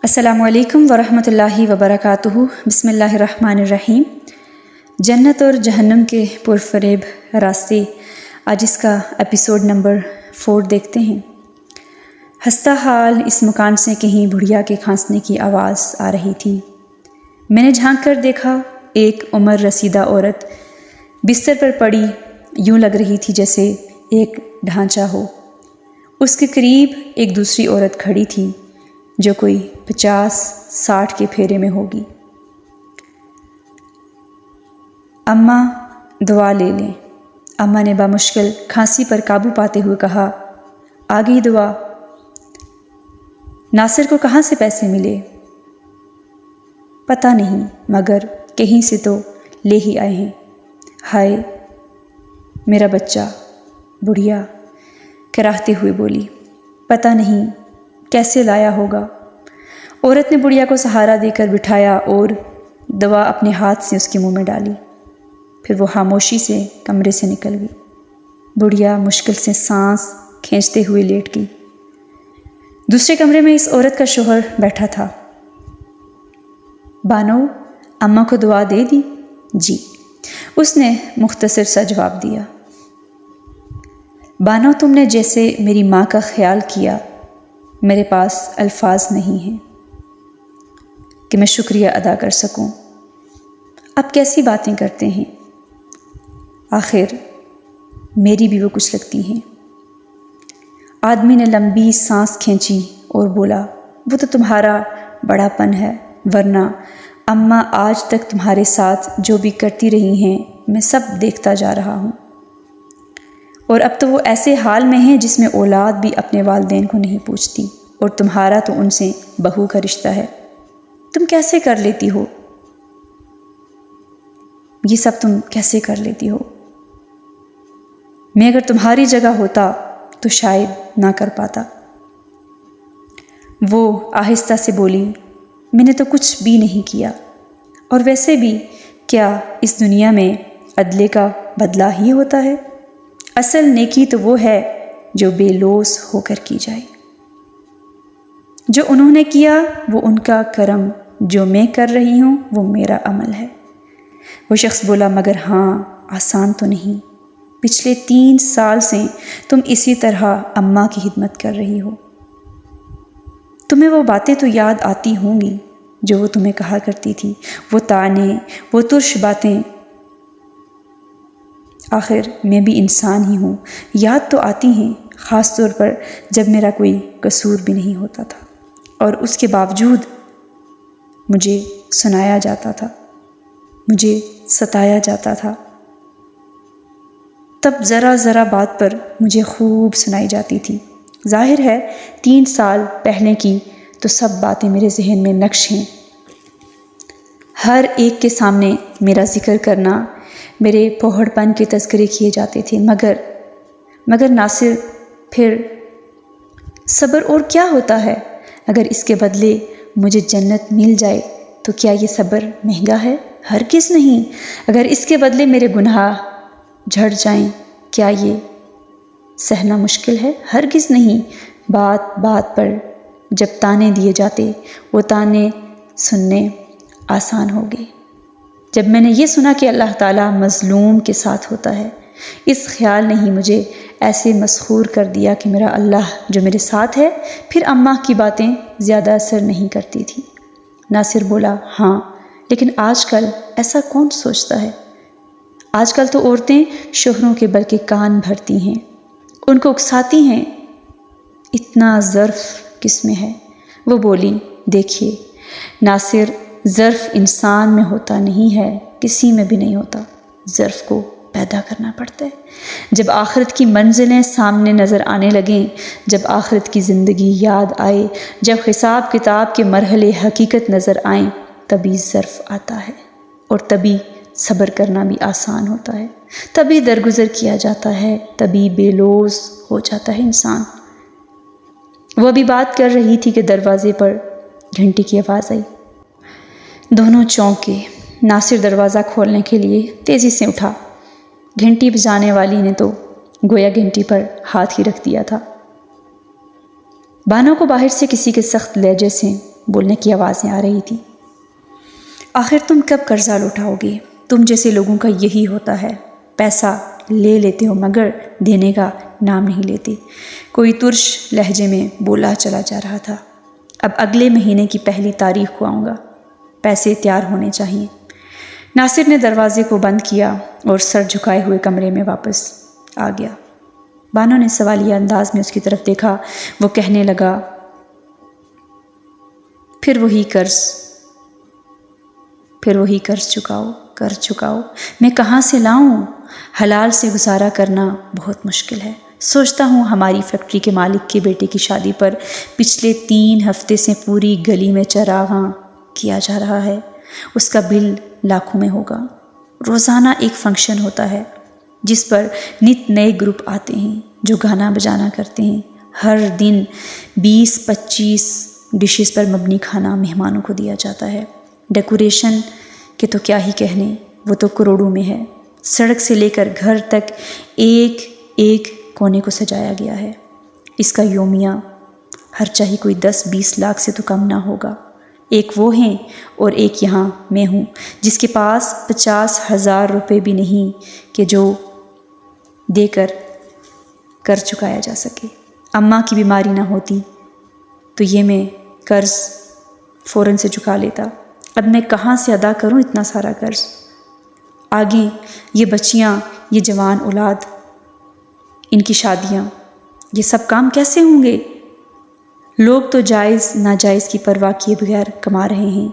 السلام علیکم ورحمۃ اللہ وبرکاتہ۔ بسم اللہ الرحمن الرحیم۔ جنت اور جہنم کے پرفریب راستے، آج اس کا ایپیسوڈ نمبر 4 دیکھتے ہیں۔ ہنستا حال اس مکان سے کہیں بڑھیا کے کھانسنے کی آواز آ رہی تھی۔ میں نے جھانک کر دیکھا، ایک عمر رسیدہ عورت بستر پر پڑی یوں لگ رہی تھی جیسے ایک ڈھانچہ ہو۔ اس کے قریب ایک دوسری عورت کھڑی تھی جو کوئی 50-60 کے پھیرے میں ہوگی۔ اماں دعا لے لیں، اماں نے بامشکل کھانسی پر قابو پاتے ہوئے کہا۔ آ گئی دعا۔ ناصر کو کہاں سے پیسے ملے؟ پتہ نہیں، مگر کہیں سے تو لے ہی آئے ہیں۔ ہائے میرا بچہ، بڑھیا کراہتے ہوئے بولی۔ پتہ نہیں کیسے لایا ہوگا۔ عورت نے بڑھیا کو سہارا دے کر بٹھایا اور دوا اپنے ہاتھ سے اس کے منہ میں ڈالی۔ پھر وہ خاموشی سے کمرے سے نکل گئی۔ بڑھیا مشکل سے سانس کھینچتے ہوئے لیٹ گئی۔ دوسرے کمرے میں اس عورت کا شوہر بیٹھا تھا۔ بانو، اماں کو دعا دے دی؟ جی، اس نے مختصر سا جواب دیا۔ بانو، تم نے جیسے میری ماں کا خیال کیا، میرے پاس الفاظ نہیں ہیں کہ میں شکریہ ادا کر سکوں۔ اب کیسی باتیں کرتے ہیں، آخر میری بھی وہ کچھ لگتی ہیں۔ آدمی نے لمبی سانس کھینچی اور بولا، وہ تو تمہارا بڑا پن ہے، ورنہ اماں آج تک تمہارے ساتھ جو بھی کرتی رہی ہیں میں سب دیکھتا جا رہا ہوں، اور اب تو وہ ایسے حال میں ہیں جس میں اولاد بھی اپنے والدین کو نہیں پوچھتی، اور تمہارا تو ان سے بہو کا رشتہ ہے۔ تم کیسے کر لیتی ہو یہ سب؟ تم کیسے کر لیتی ہو؟ میں اگر تمہاری جگہ ہوتا تو شاید نہ کر پاتا۔ وہ آہستہ سے بولی، میں نے تو کچھ بھی نہیں کیا، اور ویسے بھی کیا اس دنیا میں عدلے کا بدلہ ہی ہوتا ہے؟ اصل نیکی تو وہ ہے جو بے لوث ہو کر کی جائے۔ جو انہوں نے کیا وہ ان کا کرم، جو میں کر رہی ہوں وہ میرا عمل ہے۔ وہ شخص بولا، مگر ہاں، آسان تو نہیں۔ پچھلے 3 سال سے تم اسی طرح اماں کی خدمت کر رہی ہو۔ تمہیں وہ باتیں تو یاد آتی ہوں گی جو وہ تمہیں کہا کرتی تھی، وہ طعنے، وہ ترش باتیں۔ آخر میں بھی انسان ہی ہوں، یاد تو آتی ہیں، خاص طور پر جب میرا کوئی قصور بھی نہیں ہوتا تھا اور اس کے باوجود مجھے سنایا جاتا تھا، مجھے ستایا جاتا تھا۔ تب ذرا ذرا بات پر مجھے خوب سنائی جاتی تھی۔ ظاہر ہے 3 سال پہلے کی تو سب باتیں میرے ذہن میں نقش ہیں۔ ہر ایک کے سامنے میرا ذکر کرنا، میرے پوہڑ پن کے تذکرے کیے جاتے تھے، مگر ناصر، پھر صبر اور کیا ہوتا ہے؟ اگر اس کے بدلے مجھے جنت مل جائے تو کیا یہ صبر مہنگا ہے؟ ہرگز نہیں۔ اگر اس کے بدلے میرے گناہ جھڑ جائیں، کیا یہ سہنا مشکل ہے؟ ہرگز نہیں۔ بات بات پر جب تانے دیے جاتے، وہ تانے سننے آسان ہو گئے۔ جب میں نے یہ سنا کہ اللہ تعالیٰ مظلوم کے ساتھ ہوتا ہے، اس خیال نے ہی مجھے ایسے مسحور کر دیا کہ میرا اللہ جو میرے ساتھ ہے، پھر اماں کی باتیں زیادہ اثر نہیں کرتی تھی۔ ناصر بولا، ہاں، لیکن آج کل ایسا کون سوچتا ہے؟ آج کل تو عورتیں شوہروں کے بل کے کان بھرتی ہیں، ان کو اکساتی ہیں، اتنا ظرف کس میں ہے؟ وہ بولی، دیکھیے ناصر، ظرف انسان میں ہوتا نہیں ہے، کسی میں بھی نہیں ہوتا، ظرف کو پیدا کرنا پڑتا ہے۔ جب آخرت کی منزلیں سامنے نظر آنے لگیں، جب آخرت کی زندگی یاد آئے، جب حساب کتاب کے مرحلے حقیقت نظر آئیں، تبھی ظرف آتا ہے، اور تبھی صبر کرنا بھی آسان ہوتا ہے، تبھی درگزر کیا جاتا ہے، تبھی بے لوث ہو جاتا ہے انسان۔ وہ ابھی بات کر رہی تھی کہ دروازے پر گھنٹی کی آواز آئی۔ دونوں چونکے۔ ناصر دروازہ کھولنے کے لیے تیزی سے اٹھا۔ گھنٹی بجانے والی نے تو گویا گھنٹی پر ہاتھ ہی رکھ دیا تھا۔ بانو کو باہر سے کسی کے سخت لہجے سے بولنے کی آوازیں آ رہی تھی۔ آخر تم کب قرضہ لوٹاؤ گے؟ تم جیسے لوگوں کا یہی ہوتا ہے، پیسہ لے لیتے ہو مگر دینے کا نام نہیں لیتے، کوئی ترش لہجے میں بولا چلا جا رہا تھا۔ اب اگلے مہینے کی 1 تاریخ کو آؤں گا، پیسے تیار ہونے چاہیے۔ ناصر نے دروازے کو بند کیا اور سر جھکائے ہوئے کمرے میں واپس آ گیا۔ بانو نے سوالیہ انداز میں اس کی طرف دیکھا۔ وہ کہنے لگا، پھر وہی قرض چکاؤ، میں کہاں سے لاؤں؟ حلال سے گزارا کرنا بہت مشکل ہے۔ سوچتا ہوں ہماری فیکٹری کے مالک کے بیٹے کی شادی پر پچھلے 3 ہفتے سے پوری گلی میں چراغاں کیا جا رہا ہے، اس کا بل لاکھوں میں ہوگا۔ روزانہ ایک فنکشن ہوتا ہے جس پر نت نئے گروپ آتے ہیں جو گانا بجانا کرتے ہیں۔ ہر دن 20-25 ڈشز پر مبنی کھانا مہمانوں کو دیا جاتا ہے۔ ڈیکوریشن کے تو کیا ہی کہنے، وہ تو کروڑوں میں ہے۔ سڑک سے لے کر گھر تک ایک ایک کونے کو سجایا گیا ہے۔ اس کا یومیہ خرچہ ہی کوئی 10-20 لاکھ سے تو کم نہ ہوگا۔ ایک وہ ہیں اور ایک یہاں میں ہوں جس کے پاس 50,000 روپے بھی نہیں کہ جو دے کر چکایا جا سکے۔ اماں کی بیماری نہ ہوتی تو یہ میں قرض فوراً سے چکا لیتا۔ اب میں کہاں سے ادا کروں اتنا سارا قرض؟ آگے یہ بچیاں، یہ جوان اولاد، ان کی شادیاں، یہ سب کام کیسے ہوں گے؟ لوگ تو جائز ناجائز کی پرواہ کیے بغیر کما رہے ہیں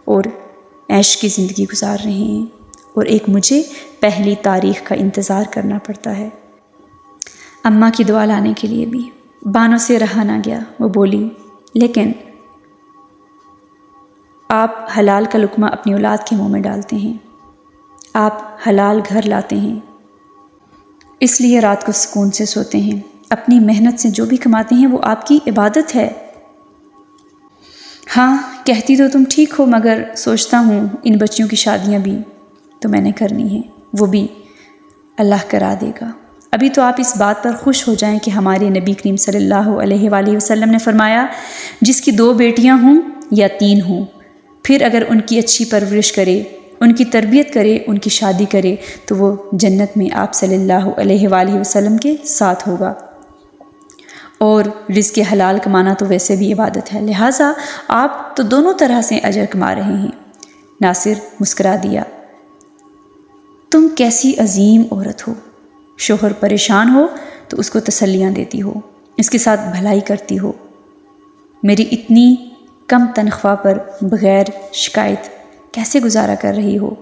اور عیش کی زندگی گزار رہے ہیں، اور ایک مجھے 1 تاریخ کا انتظار کرنا پڑتا ہے اماں کی دعا لانے کے لیے بھی۔ بانو سے رہا نہ گیا، وہ بولی، لیکن آپ حلال کا لقمہ اپنی اولاد کے منہ میں ڈالتے ہیں، آپ حلال گھر لاتے ہیں، اس لیے رات کو سکون سے سوتے ہیں۔ اپنی محنت سے جو بھی کماتے ہیں وہ آپ کی عبادت ہے۔ ہاں کہتی تو تم ٹھیک ہو، مگر سوچتا ہوں ان بچیوں کی شادیاں بھی تو میں نے کرنی ہیں، وہ بھی اللہ کرا دے گا۔ ابھی تو آپ اس بات پر خوش ہو جائیں کہ ہمارے نبی کریم صلی اللہ علیہ وآلہ وسلم نے فرمایا، جس کی 2 بیٹیاں ہوں یا 3 ہوں، پھر اگر ان کی اچھی پرورش کرے، ان کی تربیت کرے، ان کی شادی کرے تو وہ جنت میں آپ صلی اللہ علیہ وآلہ وسلم کے ساتھ ہوگا۔ اور رزق حلال کمانا تو ویسے بھی عبادت ہے، لہٰذا آپ تو دونوں طرح سے اجر کما رہے ہیں۔ ناصر مسکرا دیا۔ تم کیسی عظیم عورت ہو، شوہر پریشان ہو تو اس کو تسلیاں دیتی ہو، اس کے ساتھ بھلائی کرتی ہو، میری اتنی کم تنخواہ پر بغیر شکایت کیسے گزارا کر رہی ہو،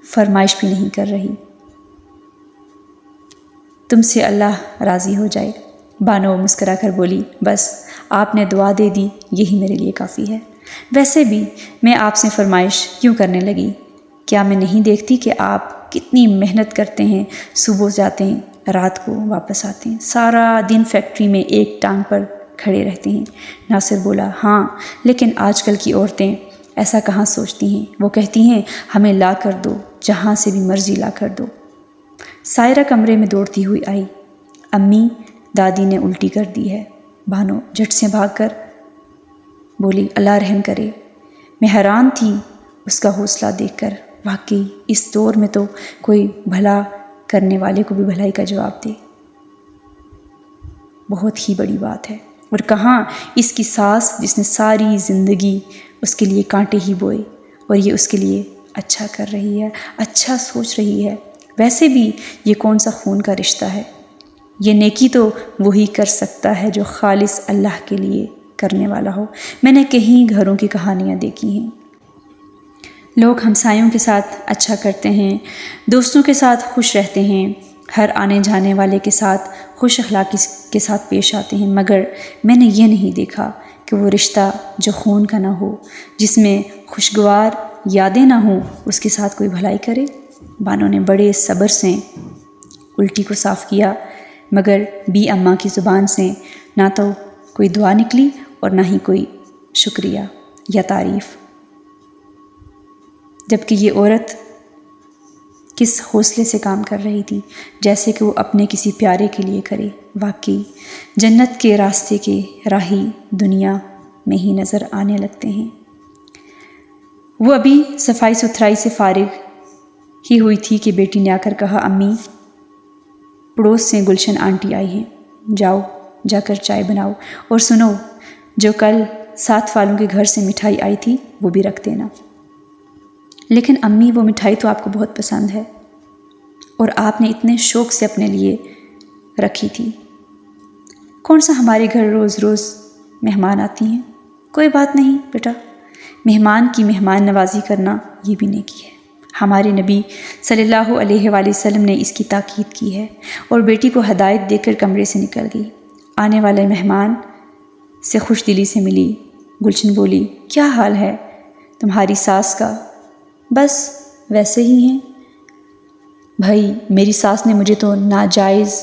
فرمائش بھی نہیں کر رہی۔ تم سے اللہ راضی ہو جائے۔ بانو مسکرا کر بولی، بس آپ نے دعا دے دی، یہی میرے لیے کافی ہے۔ ویسے بھی میں آپ سے فرمائش کیوں کرنے لگی؟ کیا میں نہیں دیکھتی کہ آپ کتنی محنت کرتے ہیں، صبح جاتے ہیں، رات کو واپس آتے ہیں، سارا دن فیکٹری میں ایک ٹانگ پر کھڑے رہتے ہیں؟ ناصر بولا، ہاں لیکن آج کل کی عورتیں ایسا کہاں سوچتی ہیں، وہ کہتی ہیں ہمیں لا کر دو، جہاں سے بھی مرضی لا کر دو۔ سائرہ کمرے میں دوڑتی ہوئی آئی، امی دادی نے الٹی کر دی ہے۔ بانو جھٹ سے بھاگ کر بولی، اللہ رحم کرے۔ میں حیران تھی اس کا حوصلہ دیکھ کر، واقعی اس دور میں تو کوئی بھلا کرنے والے کو بھی بھلائی کا جواب دے، بہت ہی بڑی بات ہے۔ اور کہاں اس کی ساس جس نے ساری زندگی اس کے لیے کانٹے ہی بوئے، اور یہ اس کے لیے اچھا کر رہی ہے، اچھا سوچ رہی ہے۔ ویسے بھی یہ کون سا خون کا رشتہ ہے؟ یہ نیکی تو وہی کر سکتا ہے جو خالص اللہ کے لیے کرنے والا ہو۔ میں نے کہیں گھروں کی کہانیاں دیکھی ہیں، لوگ ہمسایوں کے ساتھ اچھا کرتے ہیں، دوستوں کے ساتھ خوش رہتے ہیں، ہر آنے جانے والے کے ساتھ خوش اخلاقی کے ساتھ پیش آتے ہیں، مگر میں نے یہ نہیں دیکھا کہ وہ رشتہ جو خون کا نہ ہو، جس میں خوشگوار یادیں نہ ہوں، اس کے ساتھ کوئی بھلائی کرے۔ بانو نے بڑے صبر سے الٹی کو صاف کیا، مگر بی اماں کی زبان سے نہ تو کوئی دعا نکلی اور نہ ہی کوئی شکریہ یا تعریف، جبکہ یہ عورت کس حوصلے سے کام کر رہی تھی، جیسے کہ وہ اپنے کسی پیارے کے لیے کرے۔ واقعی جنت کے راستے کے راہی دنیا میں ہی نظر آنے لگتے ہیں۔ وہ ابھی صفائی ستھرائی سے فارغ ہی ہوئی تھی کہ بیٹی نے آ کر کہا، امی پڑوس سے گلشن آنٹی آئی ہیں، جاؤ جا کر چائے بناؤ، اور سنو جو کل ساتھ والوں کے گھر سے مٹھائی آئی تھی وہ بھی رکھ دینا۔ لیکن امی وہ مٹھائی تو آپ کو بہت پسند ہے اور آپ نے اتنے شوق سے اپنے لیے رکھی تھی، کون سا ہمارے گھر روز روز مہمان آتی ہیں؟ کوئی بات نہیں بیٹا، مہمان کی مہمان نوازی کرنا یہ بھی نیکی ہے۔ ہمارے نبی صلی اللہ علیہ وآلہ وسلم نے اس کی تاکید کی ہے۔ اور بیٹی کو ہدایت دے کر کمرے سے نکل گئی۔ آنے والے مہمان سے خوش دلی سے ملی۔ گلشن بولی، کیا حال ہے تمہاری ساس کا؟ بس ویسے ہی ہیں بھائی، میری ساس نے مجھے تو ناجائز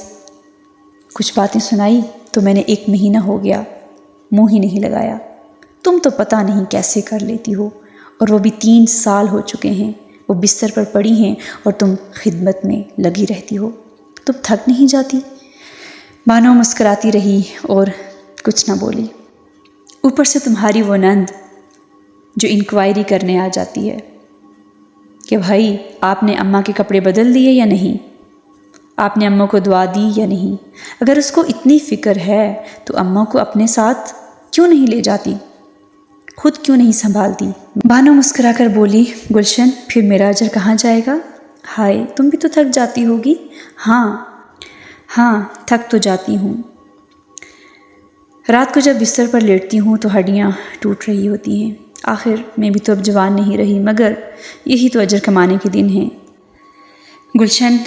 کچھ باتیں سنائی تو میں نے 1 مہینہ ہو گیا منہ ہی نہیں لگایا۔ تم تو پتہ نہیں کیسے کر لیتی ہو، اور وہ بھی 3 سال ہو چکے ہیں وہ بستر پر پڑی ہیں اور تم خدمت میں لگی رہتی ہو، تم تھک نہیں جاتی؟ بانو مسکراتی رہی اور کچھ نہ بولی۔ اوپر سے تمہاری وہ نند جو انکوائری کرنے آ جاتی ہے کہ بھائی آپ نے اماں کے کپڑے بدل دیے یا نہیں، آپ نے اماں کو دعا دی یا نہیں۔ اگر اس کو اتنی فکر ہے تو اماں کو اپنے ساتھ کیوں نہیں لے جاتی، خود کیوں نہیں سنبھالتی؟ بانو مسکرا کر بولی، گلشن پھر میرا اجر کہاں جائے گا؟ ہائے تم بھی تو تھک جاتی ہوگی۔ ہاں تھک تو جاتی ہوں، رات کو جب بستر پر لیٹتی ہوں تو ہڈیاں ٹوٹ رہی ہوتی ہیں۔ آخر میں بھی تو اب جوان نہیں رہی، مگر یہی تو اجر کمانے کے دن ہیں۔ گلشن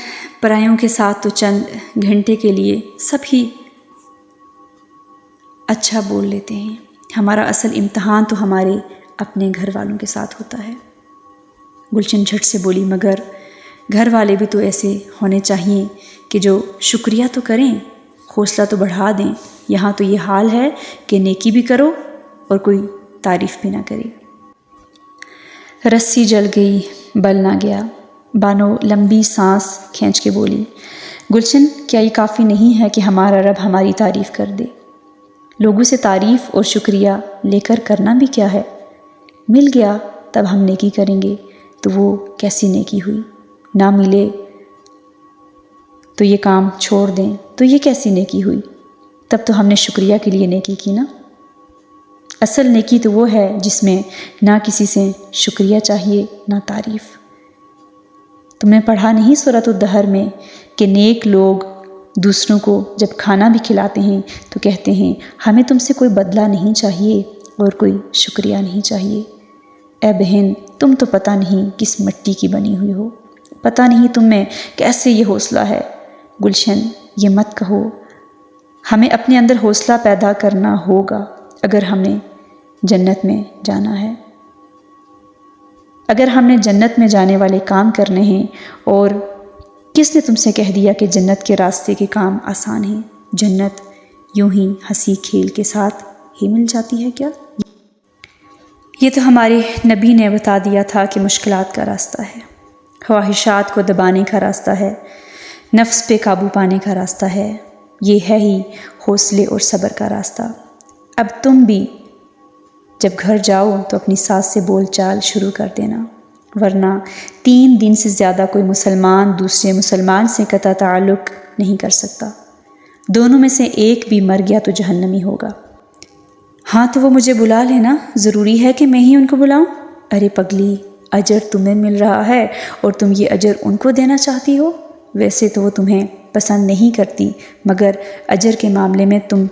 پرایوں کے ساتھ تو چند گھنٹے کے لیے سب ہی اچھا بول لیتے ہیں، ہمارا اصل امتحان تو ہمارے اپنے گھر والوں کے ساتھ ہوتا ہے۔ گلشن جھٹ سے بولی، مگر گھر والے بھی تو ایسے ہونے چاہیے کہ جو شکریہ تو کریں، حوصلہ تو بڑھا دیں۔ یہاں تو یہ حال ہے کہ نیکی بھی کرو اور کوئی تعریف بھی نہ کرے۔ رسی جل گئی بل نہ گیا۔ بانو لمبی سانس کھینچ کے بولی، گلشن کیا یہ کافی نہیں ہے کہ ہمارا رب ہماری تعریف کر دے؟ لوگوں سے تعریف اور شکریہ لے کر کرنا بھی کیا ہے؟ مل گیا تب ہم نیکی کریں گے تو وہ کیسی نیکی ہوئی؟ نہ ملے تو یہ کام چھوڑ دیں تو یہ کیسی نیکی ہوئی؟ تب تو ہم نے شکریہ کے لیے نیکی کی نا۔ اصل نیکی تو وہ ہے جس میں نہ کسی سے شکریہ چاہیے نہ تعریف۔ تم نے پڑھا نہیں سورۃ الدہر میں کہ نیک لوگ دوسروں کو جب کھانا بھی کھلاتے ہیں تو کہتے ہیں ہمیں تم سے کوئی بدلہ نہیں چاہیے اور کوئی شکریہ نہیں چاہیے۔ اے بہن، تم تو پتہ نہیں کس مٹی کی بنی ہوئی ہو، پتہ نہیں تم میں کیسے یہ حوصلہ ہے۔ گلشن یہ مت کہو، ہمیں اپنے اندر حوصلہ پیدا کرنا ہوگا اگر ہم نے جنت میں جانا ہے، اگر ہم نے جنت میں جانے والے کام کرنے ہیں۔ اور کس نے تم سے کہہ دیا کہ جنت کے راستے کے کام آسان ہیں؟ جنت یوں ہی ہنسی کھیل کے ساتھ ہی مل جاتی ہے کیا؟ یہ تو ہمارے نبی نے بتا دیا تھا کہ مشکلات کا راستہ ہے، خواہشات کو دبانے کا راستہ ہے، نفس پہ قابو پانے کا راستہ ہے، یہ ہے ہی حوصلے اور صبر کا راستہ۔ اب تم بھی جب گھر جاؤ تو اپنی ساس سے بول چال شروع کر دینا، ورنہ 3 دن سے زیادہ کوئی مسلمان دوسرے مسلمان سے قطع تعلق نہیں کر سکتا۔ دونوں میں سے ایک بھی مر گیا تو جہنمی ہوگا۔ ہاں تو وہ مجھے بلا لینا، ضروری ہے کہ میں ہی ان کو بلاؤں؟ ارے پگلی، اجر تمہیں مل رہا ہے اور تم یہ اجر ان کو دینا چاہتی ہو؟ ویسے تو وہ تمہیں پسند نہیں کرتی، مگر اجر کے معاملے میں تم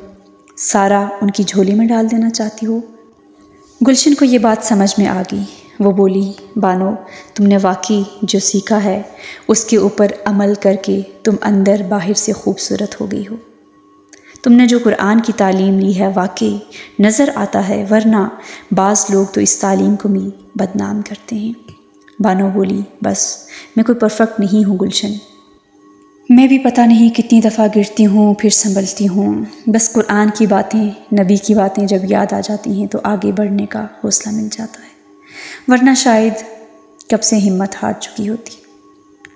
سارا ان کی جھولی میں ڈال دینا چاہتی ہو۔ گلشن کو یہ بات سمجھ میں آ گئی۔ وہ بولی، بانو تم نے واقعی جو سیکھا ہے اس کے اوپر عمل کر کے تم اندر باہر سے خوبصورت ہو گئی ہو۔ تم نے جو قرآن کی تعلیم لی ہے واقعی نظر آتا ہے، ورنہ بعض لوگ تو اس تعلیم کو بھی بدنام کرتے ہیں۔ بانو بولی، بس میں کوئی پرفیکٹ نہیں ہوں گلشن، میں بھی پتہ نہیں کتنی دفعہ گرتی ہوں پھر سنبھلتی ہوں، بس قرآن کی باتیں، نبی کی باتیں جب یاد آ جاتی ہیں تو آگے بڑھنے کا حوصلہ مل جاتا ہے، ورنہ شاید کب سے ہمت ہار چکی ہوتی۔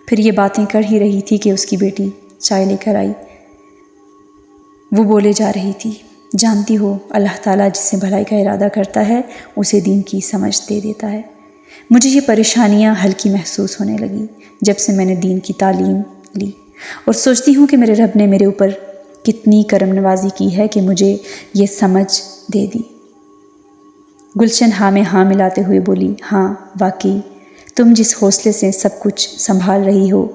پھر یہ باتیں کر ہی رہی تھی کہ اس کی بیٹی چائے لے کر آئی۔ وہ بولے جا رہی تھی، جانتی ہو اللہ تعالیٰ جس سے بھلائی کا ارادہ کرتا ہے اسے دین کی سمجھ دے دیتا ہے۔ مجھے یہ پریشانیاں ہلکی محسوس ہونے لگی جب سے میں نے دین کی تعلیم لی، اور سوچتی ہوں کہ میرے رب نے میرے اوپر کتنی کرم نوازی کی ہے کہ مجھے یہ سمجھ دے دی۔ گلشن ہاں میں ہاں ملاتے ہوئے بولی، ہاں واقعی تم جس حوصلے سے سب کچھ سنبھال رہی ہو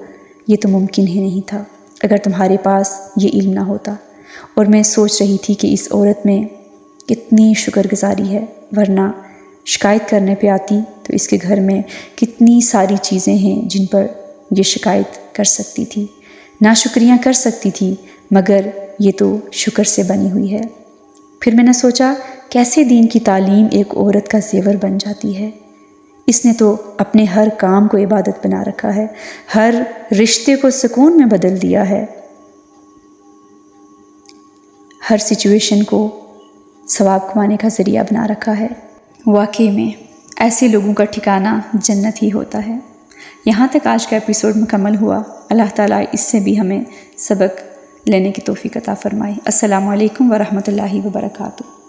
یہ تو ممکن ہی نہیں تھا اگر تمہارے پاس یہ علم نہ ہوتا۔ اور میں سوچ رہی تھی کہ اس عورت میں کتنی شکر گزاری ہے، ورنہ شکایت کرنے پہ آتی تو اس کے گھر میں کتنی ساری چیزیں ہیں جن پر یہ شکایت کر سکتی تھی، ناشکریاں کر سکتی تھی، مگر یہ تو شکر سے بنی ہوئی ہے۔ پھر میں نے سوچا کیسے دین کی تعلیم ایک عورت کا زیور بن جاتی ہے۔ اس نے تو اپنے ہر کام کو عبادت بنا رکھا ہے، ہر رشتے کو سکون میں بدل دیا ہے، ہر سچویشن کو ثواب کمانے کا ذریعہ بنا رکھا ہے۔ واقعی میں ایسے لوگوں کا ٹھکانہ جنت ہی ہوتا ہے۔ یہاں تک آج کا ایپیسوڈ مکمل ہوا۔ اللہ تعالیٰ اس سے بھی ہمیں سبق لینے کی توفیق عطا فرمائے۔ السلام علیکم ورحمۃ اللہ وبرکاتہ۔